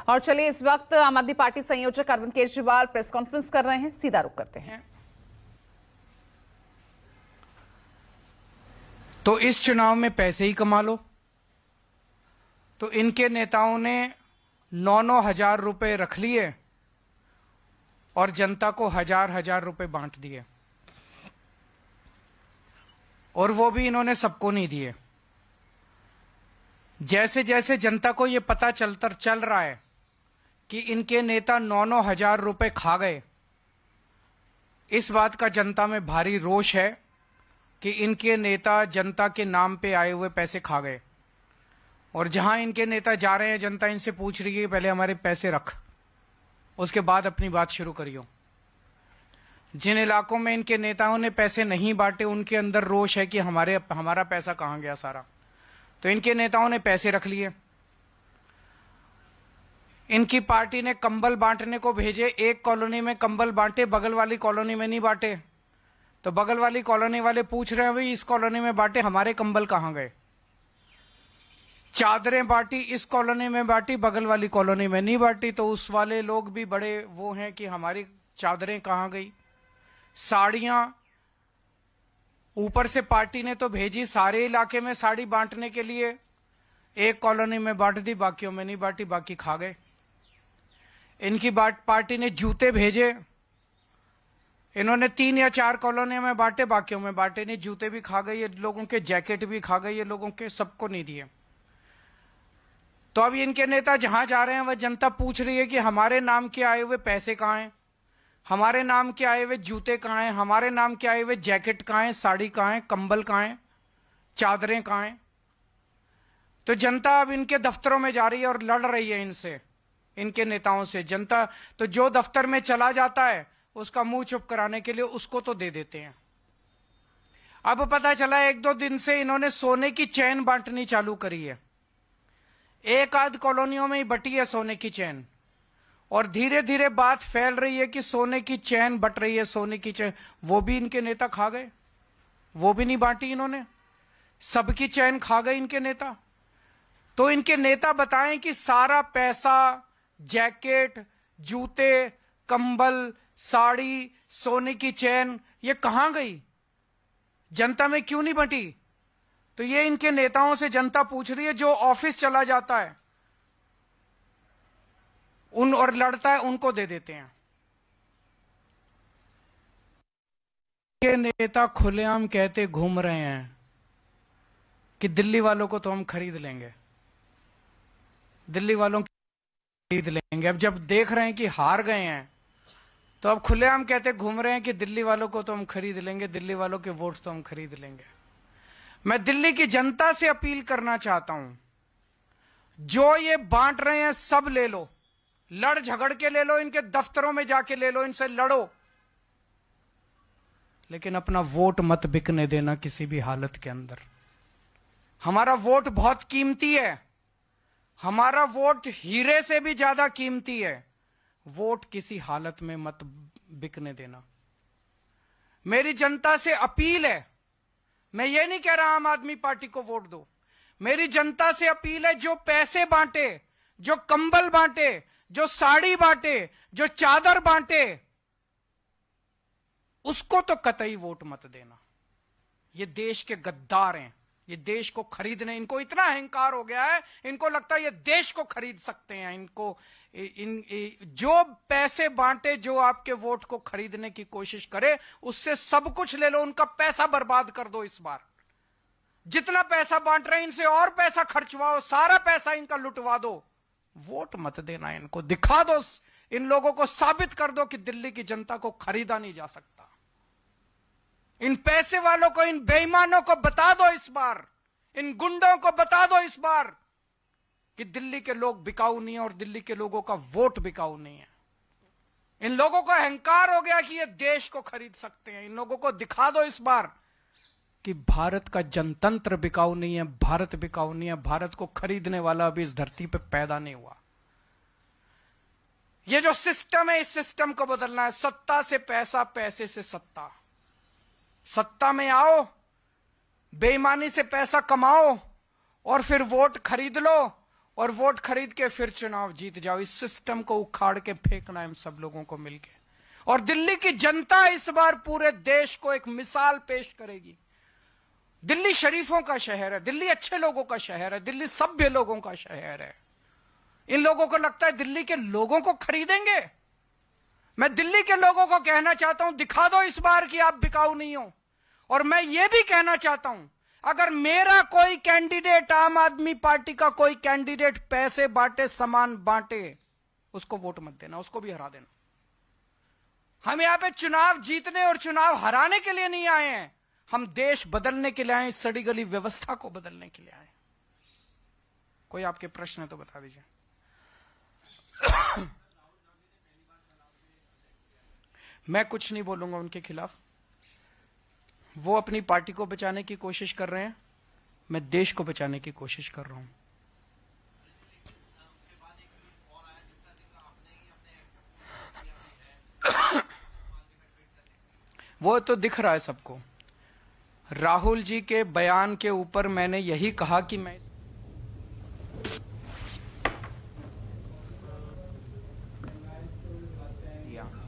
और चलिए इस वक्त आम आदमी पार्टी संयोजक अरविंद केजरीवाल प्रेस कॉन्फ्रेंस कर रहे हैं, सीधा रुख करते हैं। तो इस चुनाव में पैसे ही कमा लो। तो इनके नेताओं ने 9-9 हजार रुपए रख लिए और जनता को हजार रुपए बांट दिए, और वो भी इन्होंने सबको नहीं दिए। जैसे जैसे जनता को ये पता चल रहा है कि इनके नेता 9-9 हजार रुपए खा गए, इस बात का जनता में भारी रोष है कि इनके नेता जनता के नाम पे आए हुए पैसे खा गए। और जहां इनके नेता जा रहे हैं, जनता इनसे पूछ रही है पहले हमारे पैसे रख, उसके बाद अपनी बात शुरू करियो। जिन इलाकों में इनके नेताओं ने पैसे नहीं बांटे, उनके अंदर रोष है कि हमारा पैसा कहां गया सारा। तो इनके नेताओं ने पैसे रख लिए। इनकी पार्टी ने कंबल बांटने को भेजे, एक कॉलोनी में कंबल बांटे, बगल वाली कॉलोनी में नहीं बांटे। तो बगल वाली कॉलोनी वाले पूछ रहे हैं भाई इस कॉलोनी में बांटे, हमारे कंबल कहां गए। चादरें बांटी, इस कॉलोनी में बांटी, बगल वाली कॉलोनी में नहीं बांटी। तो उस वाले लोग भी बड़े वो हैं कि हमारी चादरें कहां गई। साड़ियां ऊपर से पार्टी ने तो भेजी सारे इलाके में साड़ी बांटने के लिए, एक कॉलोनी में बांट दी, बाकियों में नहीं बांटी, बाकी खा गए। इनकी पार्टी ने जूते भेजे, इन्होंने 3 या 4 कॉलोनियों में बांटे, बाकियों में बांटे नहीं, जूते भी खा गए ये लोगों के, जैकेट भी खा गए ये लोगों के, सबको नहीं दिए। तो अब इनके नेता जहां जा रहे हैं वह जनता पूछ रही है कि हमारे नाम के आए हुए पैसे कहां हैं, हमारे नाम के आए हुए जूते कहां हैं, हमारे नाम के आए हुए जैकेट कहां हैं, साड़ी कहां है, कंबल कहां है, चादरें कहां हैं। तो जनता अब इनके दफ्तरों में जा रही है और लड़ रही है इनसे, इनके नेताओं से। जनता तो जो दफ्तर में चला जाता है उसका मुंह चुप कराने के लिए उसको तो दे देते हैं। अब पता चला 1-2 दिन से इन्होंने सोने की चैन बांटनी चालू करी है। एक आध कॉलोनियों में ही बटी है सोने की चैन, और धीरे धीरे बात फैल रही है कि सोने की चैन बट रही है, सोने की चैन। वो भी इनके नेता खा गए, वो भी नहीं बांटी इन्होंने, सबकी चैन खा गए इनके नेता। तो इनके नेता बताएं कि सारा पैसा, जैकेट, जूते, कंबल, साड़ी, सोने की चैन, ये कहां गई, जनता में क्यों नहीं बंटी। तो ये इनके नेताओं से जनता पूछ रही है। जो ऑफिस चला जाता है उन और लड़ता है उनको दे देते हैं। ये नेता खुलेआम कहते घूम रहे हैं कि दिल्ली वालों को तो हम खरीद लेंगे, दिल्ली वालों को खरीद लेंगे। अब जब देख रहे हैं कि हार गए हैं तो अब खुलेआम कहते घूम रहे हैं कि दिल्ली वालों को तो हम खरीद लेंगे, दिल्ली वालों के वोट तो हम खरीद लेंगे। मैं दिल्ली की जनता से अपील करना चाहता हूं, जो ये बांट रहे हैं सब ले लो, लड़ झगड़ के ले लो, इनके दफ्तरों में जाके ले लो, इनसे लड़ो, लेकिन अपना वोट मत बिकने देना किसी भी हालत के अंदर। हमारा वोट बहुत कीमती है, हमारा वोट हीरे से भी ज्यादा कीमती है। वोट किसी हालत में मत बिकने देना। मेरी जनता से अपील है, मैं ये नहीं कह रहा आम आदमी पार्टी को वोट दो, मेरी जनता से अपील है, जो पैसे बांटे, जो कंबल बांटे, जो साड़ी बांटे, जो चादर बांटे, उसको तो कतई वोट मत देना। ये देश के गद्दार हैं, ये देश को खरीदने, इनको इतना अहंकार हो गया है, इनको लगता है ये देश को खरीद सकते हैं। इनको जो पैसे बांटे, जो आपके वोट को खरीदने की कोशिश करे, उससे सब कुछ ले लो, उनका पैसा बर्बाद कर दो। इस बार जितना पैसा बांट रहे हैं इनसे और पैसा खर्चवाओ, सारा पैसा इनका लुटवा दो, वोट मत देना इनको। दिखा दो, इन लोगों को साबित कर दो कि दिल्ली की जनता को खरीदा नहीं जा सकता। इन पैसे वालों को, इन बेईमानों को बता दो इस बार, इन गुंडों को बता दो इस बार कि दिल्ली के लोग बिकाऊ नहीं है और दिल्ली के लोगों का वोट बिकाऊ नहीं है। इन लोगों को अहंकार हो गया कि ये देश को खरीद सकते हैं। इन लोगों को दिखा दो इस बार कि भारत का जनतंत्र बिकाऊ नहीं है, भारत बिकाऊ नहीं है, भारत को खरीदने वाला अभी इस धरती पे पैदा नहीं हुआ। ये जो सिस्टम है, इस सिस्टम को बदलना है। सत्ता से पैसा, पैसे से सत्ता। सत्ता में आओ, बेईमानी से पैसा कमाओ और फिर वोट खरीद लो और वोट खरीद के फिर चुनाव जीत जाओ। इस सिस्टम को उखाड़ के फेंकना है हम सब लोगों को मिलके। और दिल्ली की जनता इस बार पूरे देश को एक मिसाल पेश करेगी। दिल्ली शरीफों का शहर है, दिल्ली अच्छे लोगों का शहर है, दिल्ली सभ्य लोगों का शहर है। इन लोगों को लगता है दिल्ली के लोगों को खरीदेंगे। मैं दिल्ली के लोगों को कहना चाहता हूं, दिखा दो इस बार कि आप बिकाऊ नहीं हो। और मैं यह भी कहना चाहता हूं, अगर मेरा कोई कैंडिडेट, आम आदमी पार्टी का कोई कैंडिडेट पैसे बांटे, सामान बांटे, उसको वोट मत देना, उसको भी हरा देना। हम यहां पे चुनाव जीतने और चुनाव हराने के लिए नहीं आए हैं, हम देश बदलने के लिए आए, इस सड़ी गली व्यवस्था को बदलने के लिए आए। कोई आपके प्रश्न है तो बता दीजिए। मैं कुछ नहीं बोलूंगा उनके खिलाफ। वो अपनी पार्टी को बचाने की कोशिश कर रहे हैं, मैं देश को बचाने की कोशिश कर रहा हूं। वो तो दिख रहा है सबको। राहुल जी के बयान के ऊपर मैंने यही कहा कि मैं